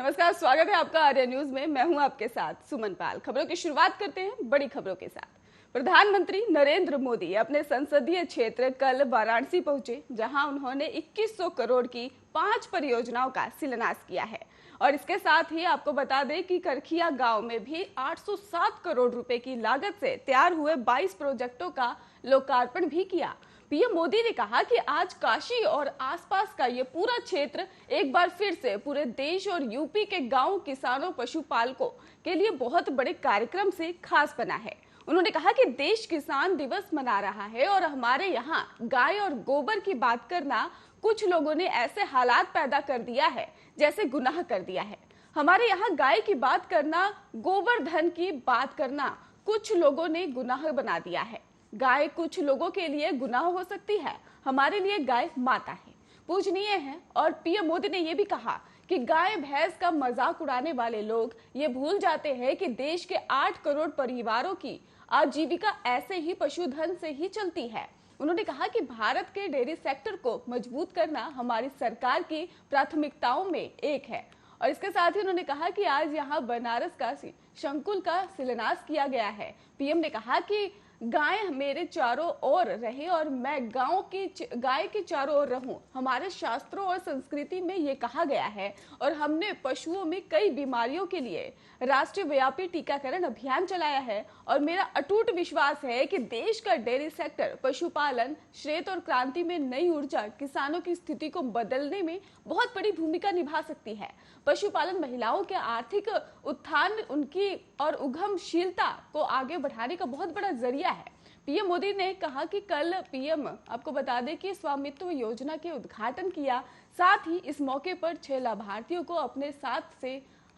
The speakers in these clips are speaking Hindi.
नमस्कार, स्वागत है आपका आर्या न्यूज में। मैं हूं आपके साथ सुमन पाल। खबरों की शुरुआत करते हैं बड़ी खबरों के साथ। प्रधानमंत्री नरेंद्र मोदी अपने संसदीय क्षेत्र कल वाराणसी पहुंचे, जहां उन्होंने 2100 करोड़ की 5 परियोजनाओं का शिलान्यास किया है। और इसके साथ ही आपको बता दें कि करखिया गांव में भी 807 करोड़ रुपए की लागत से तैयार हुए 22 प्रोजेक्टों का लोकार्पण भी किया। पीएम मोदी ने कहा कि आज काशी और आसपास का ये पूरा क्षेत्र एक बार फिर से पूरे देश और यूपी के गांव किसानों पशुपालकों के लिए बहुत बड़े कार्यक्रम से खास बना है। उन्होंने कहा कि देश किसान दिवस मना रहा है और हमारे यहाँ गाय और गोबर की बात करना कुछ लोगों ने ऐसे हालात पैदा कर दिया है जैसे गुनाह कर दिया है। हमारे यहाँ गाय की बात करना, गोवर्धन की बात करना कुछ लोगों ने गुनाह बना दिया है। गाय कुछ लोगों के लिए गुनाह हो सकती है, हमारे लिए गाय माता है, पूजनीय है। और पीएम मोदी ने यह भी कहा कि गाय भैंस का मजाक उड़ाने वाले लोग ये भूल जाते हैं कि देश के 8 करोड़ परिवारों की आजीविका ऐसे ही पशुधन से ही चलती है। उन्होंने कहा कि भारत के डेयरी सेक्टर को मजबूत करना हमारी सरकार की प्राथमिकताओं में एक है। और इसके साथ ही उन्होंने कहा कि आज यहाँ बनारस का संकुल का शिलान्यास किया गया है। पीएम ने कहा कि गाय मेरे चारों ओर रहे और मैं गाय के चारों ओर रहूं। हमारे शास्त्रों और संस्कृति में ये कहा गया है और हमने पशुओं में कई बीमारियों के लिए राष्ट्रीय व्यापी टीकाकरण अभियान चलाया है। और मेरा अटूट विश्वास है कि देश का डेयरी सेक्टर, पशुपालन क्षेत्र और क्रांति में नई ऊर्जा किसानों की स्थिति को बदलने में बहुत बड़ी भूमिका निभा सकती है। पशुपालन महिलाओं के आर्थिक उत्थान, उनकी और उद्यमशीलता को आगे बढ़ाने का बहुत बड़ा जरिया है। पीएम मोदी ने कहा कि कल पीएम आपको बता दें कि स्वामित्व योजना के उद्घाटन किया। साथ ही इस मौके पर 6 लाभार्थियों को अपने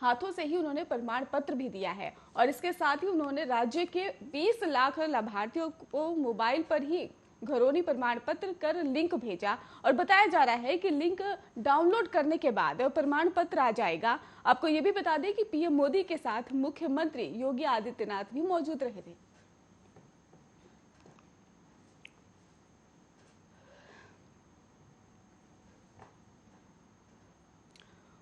हाथों से ही उन्होंने प्रमाण पत्र भी दिया है। और इसके साथ ही उन्होंने राज्य के 20 लाख लाभार्थियों को मोबाइल पर ही घरौनी प्रमाण पत्र कर लिंक भेजा। और बताया जा रहा है कि लिंक डाउनलोड करने के बाद प्रमाण पत्र आ जाएगा। आपको ये भी बता दें कि पीएम मोदी के साथ मुख्यमंत्री योगी आदित्यनाथ भी मौजूद रहे थे।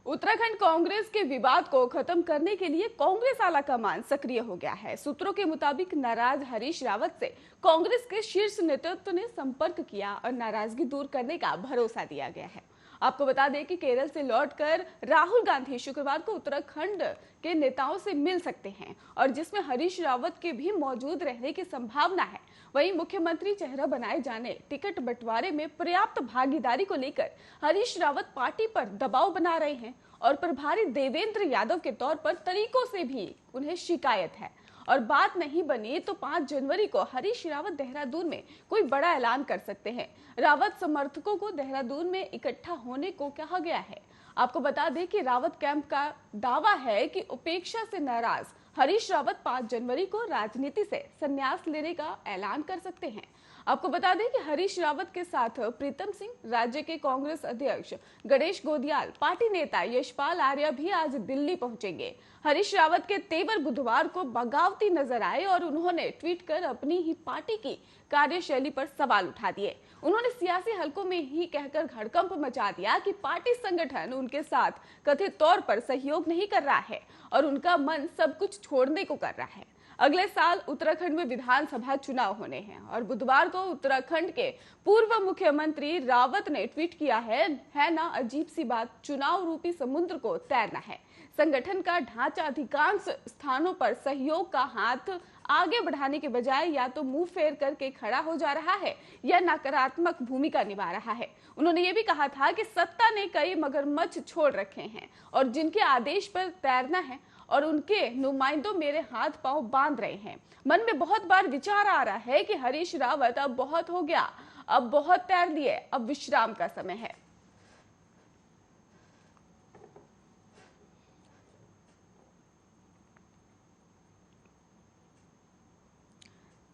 उत्तराखंड कांग्रेस के विवाद को खत्म करने के लिए कांग्रेस आला कमान सक्रिय हो गया है। सूत्रों के मुताबिक नाराज हरीश रावत से कांग्रेस के शीर्ष नेतृत्व ने संपर्क किया और नाराजगी दूर करने का भरोसा दिया गया है। आपको बता दें कि केरल से लौटकर राहुल गांधी शुक्रवार को उत्तराखंड के नेताओं से मिल सकते हैं और जिसमें हरीश रावत के भी मौजूद रहने की संभावना है। वहीं मुख्यमंत्री चेहरा बनाए जाने टिकट बंटवारे में पर्याप्त भागीदारी को लेकर हरीश रावत पार्टी पर दबाव बना रहे हैं और प्रभारी देवेंद्र यादव के तौर पर तरीकों से भी उन्हें शिकायत है। और बात नहीं बनी तो 5 जनवरी को हरीश रावत देहरादून में कोई बड़ा ऐलान कर सकते हैं। रावत समर्थकों को देहरादून में इकट्ठा होने को कहा गया है। आपको बता दें कि रावत कैंप का दावा है कि उपेक्षा से नाराज हरीश रावत 5 जनवरी को राजनीति से संन्यास लेने का ऐलान कर सकते हैं। आपको बता दें कि हरीश रावत के साथ प्रीतम सिंह, राज्य के कांग्रेस अध्यक्ष गणेश गोदियाल, पार्टी नेता यशपाल आर्या भी आज दिल्ली पहुंचेंगे। हरीश रावत के तेवर बुधवार को बगावती नजर आए और उन्होंने ट्वीट कर अपनी ही पार्टी की कार्यशैली पर सवाल उठा दिए। उन्होंने सियासी हलकों में ही कहकर हड़कंप मचा दिया कि पार्टी संगठन उनके साथ कथित तौर पर सहयोग नहीं कर रहा है और उनका मन सब कुछ छोड़ने को कर रहा है। अगले साल उत्तराखंड में विधानसभा चुनाव होने हैं और बुधवार को उत्तराखंड के पूर्व मुख्यमंत्री रावत ने ट्वीट किया है ना अजीब सी बात, चुनाव रूपी समुद्र को तैरना है। संगठन का ढांचा अधिकांश स्थानों पर सहयोग का हाथ आगे बढ़ाने के बजाय या तो मुंह फेर करके खड़ा हो जा रहा है या नकारात्मक भूमिका निभा रहा है। उन्होंने ये भी कहा था कि सत्ता ने कई मगरमच्छ छोड़ रखे हैं और जिनके आदेश पर तैरना है और उनके नुमाइंदों मेरे हाथ पांव बांध रहे हैं। मन में बहुत बार विचार आ रहा है कि हरीश रावत अब बहुत हो गया, अब बहुत तैर लिए, अब विश्राम का समय है।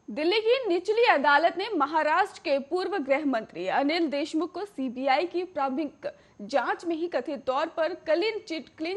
दिल्ली की निचली अदालत ने महाराष्ट्र के पूर्व गृह मंत्री अनिल देशमुख को सीबीआई की प्रारंभिक जांच में ही कथित तौर पर क्लीन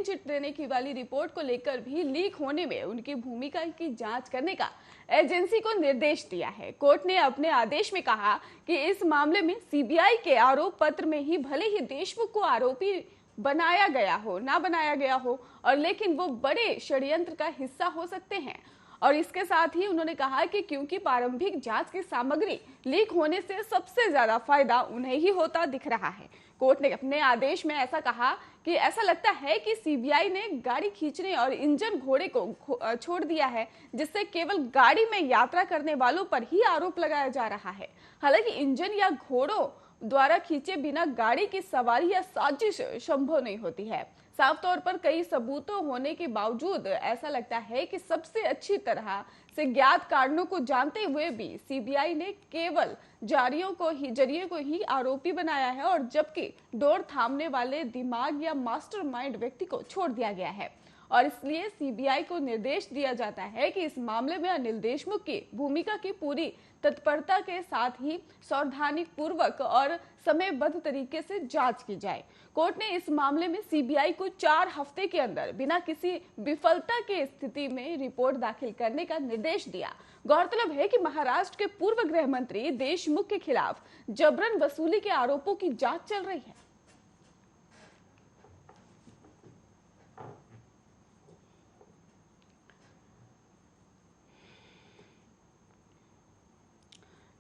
चिट देने की वाली रिपोर्ट को लेकर भी लीक होने में उनकी भूमिका की जांच करने का एजेंसी को निर्देश दिया है। कोर्ट ने अपने आदेश में कहा कि इस मामले में सीबीआई के आरोप पत्र में ही भले ही देशमुख को आरोपी बनाया गया हो ना बनाया गया हो, और लेकिन वो बड़े षड्यंत्र का हिस्सा हो सकते हैं। और इसके साथ ही उन्होंने कहा कि क्योंकि प्रारंभिक जांच की सामग्री लीक होने से सबसे ज्यादा फायदा उन्हें ही होता दिख रहा है। कोर्ट ने अपने आदेश में ऐसा कहा कि ऐसा लगता है कि सीबीआई ने गाड़ी खींचने और इंजन घोड़े को छोड़ दिया है, जिससे केवल गाड़ी में यात्रा करने वालों पर ही आरोप लगाया जा रहा है। हालांकि इंजन या घोड़ों द्वारा खींचे बिना गाड़ी की सवारी या साजिश संभव नहीं होती है। साफ तौर पर कई सबूतों होने के बावजूद ऐसा लगता है कि सबसे अच्छी तरह से ज्ञात कारणों को जानते हुए भी सीबीआई ने केवल जरिए को ही आरोपी बनाया है, और जबकि डोर थामने वाले दिमाग या मास्टरमाइंड व्यक्ति को छोड़ दिया गया है। और इसलिए सीबीआई को निर्देश दिया जाता है कि इस मामले में अनिल देशमुख की भूमिका की पूरी तत्परता के साथ ही सावधानी पूर्वक और समयबद्ध तरीके से जांच की जाए। कोर्ट ने इस मामले में सीबीआई को 4 हफ्ते के अंदर बिना किसी विफलता के स्थिति में रिपोर्ट दाखिल करने का निर्देश दिया। गौरतलब है कि महाराष्ट्र के पूर्व गृह मंत्री देशमुख के खिलाफ जबरन वसूली के आरोपों की जांच चल रही है।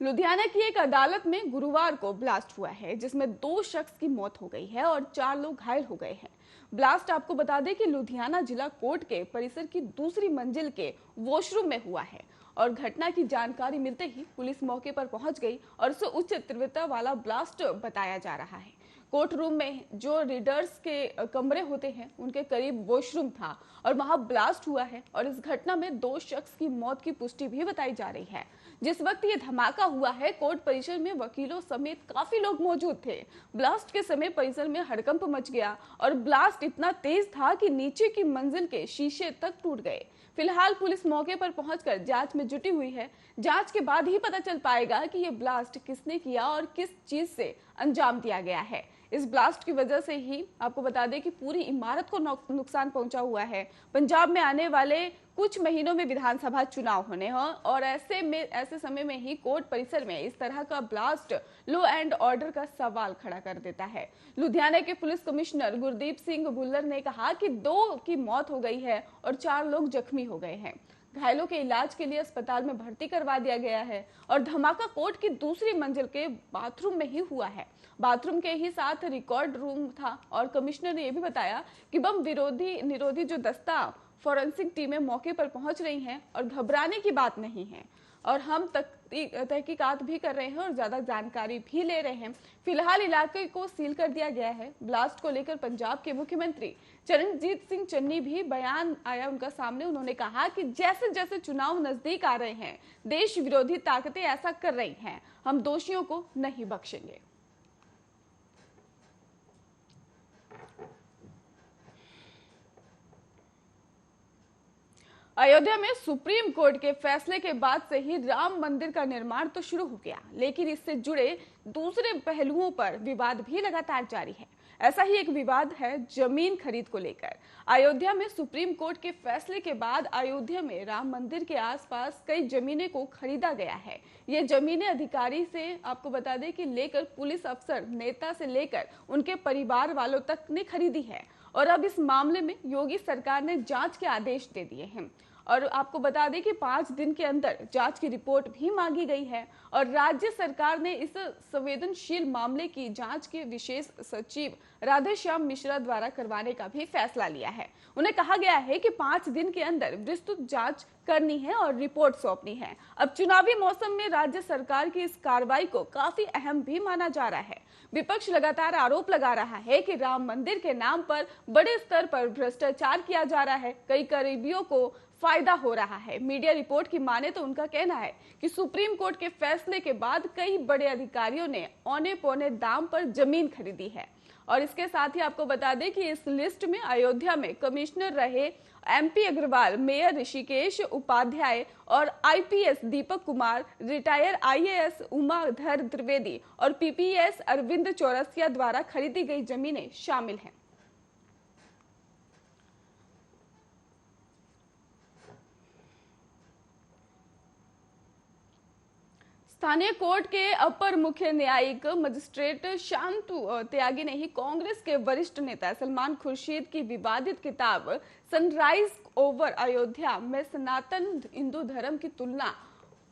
लुधियाना की एक अदालत में गुरुवार को ब्लास्ट हुआ है, जिसमें 2 शख्स की मौत हो गई है और 4 लोग घायल हो गए हैं। ब्लास्ट आपको बता दें कि लुधियाना जिला कोर्ट के परिसर की दूसरी मंजिल के वॉशरूम में हुआ है, और घटना की जानकारी मिलते ही पुलिस मौके पर पहुंच गई और उसे उच्च तीव्रता वाला ब्लास्ट बताया जा रहा है। कोर्ट रूम में जो रीडर्स के कमरे होते हैं उनके करीब वॉशरूम था और वहां ब्लास्ट हुआ है, और इस घटना में 2 शख्स की मौत की पुष्टि भी बताई जा रही है। जिस वक्त ये धमाका हुआ है, कोर्ट परिसर में वकीलों समेत काफी लोग मौजूद थे। ब्लास्ट के समय परिसर में हड़कंप मच गया और ब्लास्ट इतना तेज था कि नीचे की मंजिल के शीशे तक टूट गए। फिलहाल पुलिस मौके पर पहुंचकर जांच में जुटी हुई है। जांच के बाद ही पता चल पाएगा कि ये ब्लास्ट किसने किया और किस चीज से अंजाम दिया गया है। इस ब्लास्ट की वजह से ही आपको बता दें कि पूरी इमारत को नुकसान पहुंचा हुआ है। पंजाब में आने वाले कुछ महीनों में विधानसभा चुनाव होने हैं, और ऐसे समय में ही कोर्ट परिसर में इस तरह का ब्लास्ट लॉ एंड ऑर्डर का सवाल खड़ा कर देता है। लुधियाना के पुलिस कमिश्नर गुरदीप सिंह भुल्लर ने कहा कि 2 की मौत हो गई है और 4 लोग जख्मी हो गए हैं। घायलों के इलाज के लिए अस्पताल में भर्ती करवा दिया गया है, और धमाका कोर्ट की दूसरी मंजिल के बाथरूम में ही हुआ है। बाथरूम के ही साथ रिकॉर्ड रूम था, और कमिश्नर ने यह भी बताया कि बम निरोधी जो दस्ता फॉरेंसिक टीमें मौके पर पहुंच रही हैं और घबराने की बात नहीं है, और हम तहकीकात भी कर रहे हैं और ज्यादा जानकारी भी ले रहे हैं। फिलहाल इलाके को सील कर दिया गया है। ब्लास्ट को लेकर पंजाब के मुख्यमंत्री चरणजीत सिंह चन्नी भी बयान आया उनका सामने। उन्होंने कहा कि जैसे जैसे चुनाव नजदीक आ रहे हैं, देश विरोधी ताकतें ऐसा कर रही हैं, हम दोषियों को नहीं बख्शेंगे। अयोध्या में सुप्रीम कोर्ट के फैसले के बाद से ही राम मंदिर का निर्माण तो शुरू हो गया, लेकिन इससे जुड़े दूसरे पहलुओं पर विवाद भी लगातार जारी है। ऐसा ही एक विवाद है जमीन खरीद को लेकर। अयोध्या में सुप्रीम कोर्ट के फैसले के बाद अयोध्या में राम मंदिर के आसपास कई जमीनें को खरीदा गया है। ये जमीनें अधिकारी से आपको बता दें कि लेकर पुलिस अफसर, नेता से लेकर उनके परिवार वालों तक ने खरीदी है, और अब इस मामले में योगी सरकार ने जांच के आदेश दे दिए हैं। और आपको बता दें कि 5 दिन के अंदर जांच की रिपोर्ट भी मांगी गई है, और राज्य सरकार ने इस संवेदनशील मामले की जांच के विशेष सचिव राधेश्याम मिश्रा द्वारा करवाने का भी फैसला लिया है। उन्हें कहा गया है कि 5 दिन के अंदर विस्तृत जांच करनी है और रिपोर्ट सौंपनी है। अब चुनावी मौसम में राज्य सरकार की इस कार्रवाई को काफी अहम भी माना जा रहा है। विपक्ष लगातार आरोप लगा रहा है कि राम मंदिर के नाम पर बड़े स्तर पर भ्रष्टाचार किया जा रहा है, कई करीबियों को फायदा हो रहा है। मीडिया रिपोर्ट की माने तो उनका कहना है कि सुप्रीम कोर्ट के फैसले के बाद कई बड़े अधिकारियों ने औने पौने दाम पर जमीन खरीदी है। और इसके साथ ही आपको बता दें कि इस लिस्ट में अयोध्या में कमिश्नर रहे एमपी अग्रवाल, मेयर ऋषिकेश उपाध्याय और IPS Deepak Kumar, retire IAS Umadhar Trivedi और पीपीएस अरविंद चौरसिया द्वारा खरीदी गई जमीनें शामिल हैं। स्थानीय कोर्ट के अपर मुख्य न्यायिक मजिस्ट्रेट शांतु त्यागी ने ही कांग्रेस के वरिष्ठ नेता सलमान खुर्शीद की विवादित किताब सनराइज ओवर अयोध्या में सनातन हिंदू धर्म की तुलना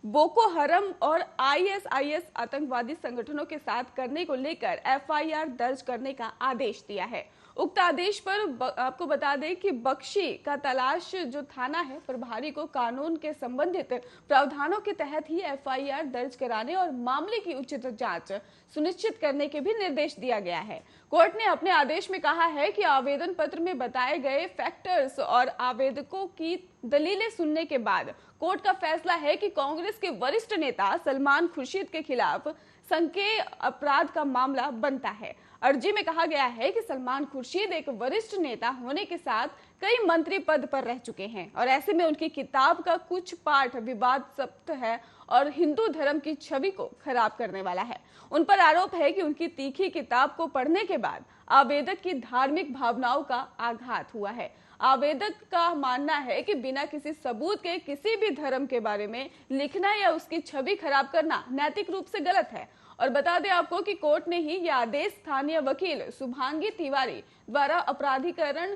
बोको हरम और आईएसआईएस आतंकवादी संगठनों के साथ करने को लेकर एफआईआर दर्ज करने का आदेश दिया है। उक्त आदेश पर आपको बता दें कि बख्शी का तलाश जो थाना है प्रभारी को कानून के संबंधित प्रावधानों के तहत ही एफआईआर दर्ज कराने और मामले की उचित जांच सुनिश्चित करने के भी निर्देश दिया गया है। कोर्ट ने अपने आदेश में कहा है कि आवेदन पत्र में बताए गए फैक्टर्स और आवेदकों की दलीलें सुनने के बाद कोर्ट का फैसला है कि कांग्रेस के वरिष्ठ नेता सलमान खुर्शीद के खिलाफ संज्ञेय अपराध का मामला बनता है। अर्जी में कहा गया है कि सलमान खुर्शीद एक वरिष्ठ नेता होने के साथ कई मंत्री पद पर रह चुके हैं और ऐसे में उनकी किताब का कुछ पाठ विवादास्पद है और हिंदू धर्म की छवि को खराब करने वाला है। उन पर आरोप है कि उनकी तीखी किताब को पढ़ने के बाद आवेदक की धार्मिक भावनाओं का आघात हुआ है। आवेदक का मानना है कि बिना किसी सबूत के किसी भी धर्म के बारे में लिखना या उसकी छवि खराब करना नैतिक रूप से गलत है। और बता दें आपको कि कोर्ट ने ही यह आदेश स्थानीय वकील शुभांगी तिवारी द्वारा अपराधीकरण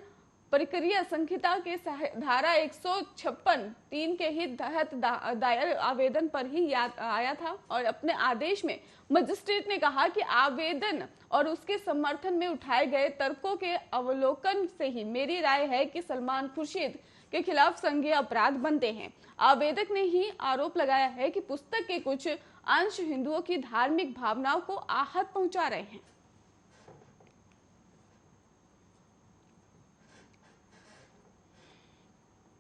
प्रक्रिया संहिता के धारा 156(3) के ही तहत दायर आवेदन पर ही आया था। और अपने आदेश में मजिस्ट्रेट ने कहा कि आवेदन और उसके समर्थन में उठाए गए तर्कों के अवलोकन से ही मेरी राय है कि सलमान खुर्शीद के खिलाफ संज्ञेय अपराध बनते हैं। आवेदक ने ही आरोप लगाया है कि पुस्तक के कुछ अंश हिंदुओं की धार्मिक भावनाओं को आहत पहुंचा रहे हैं।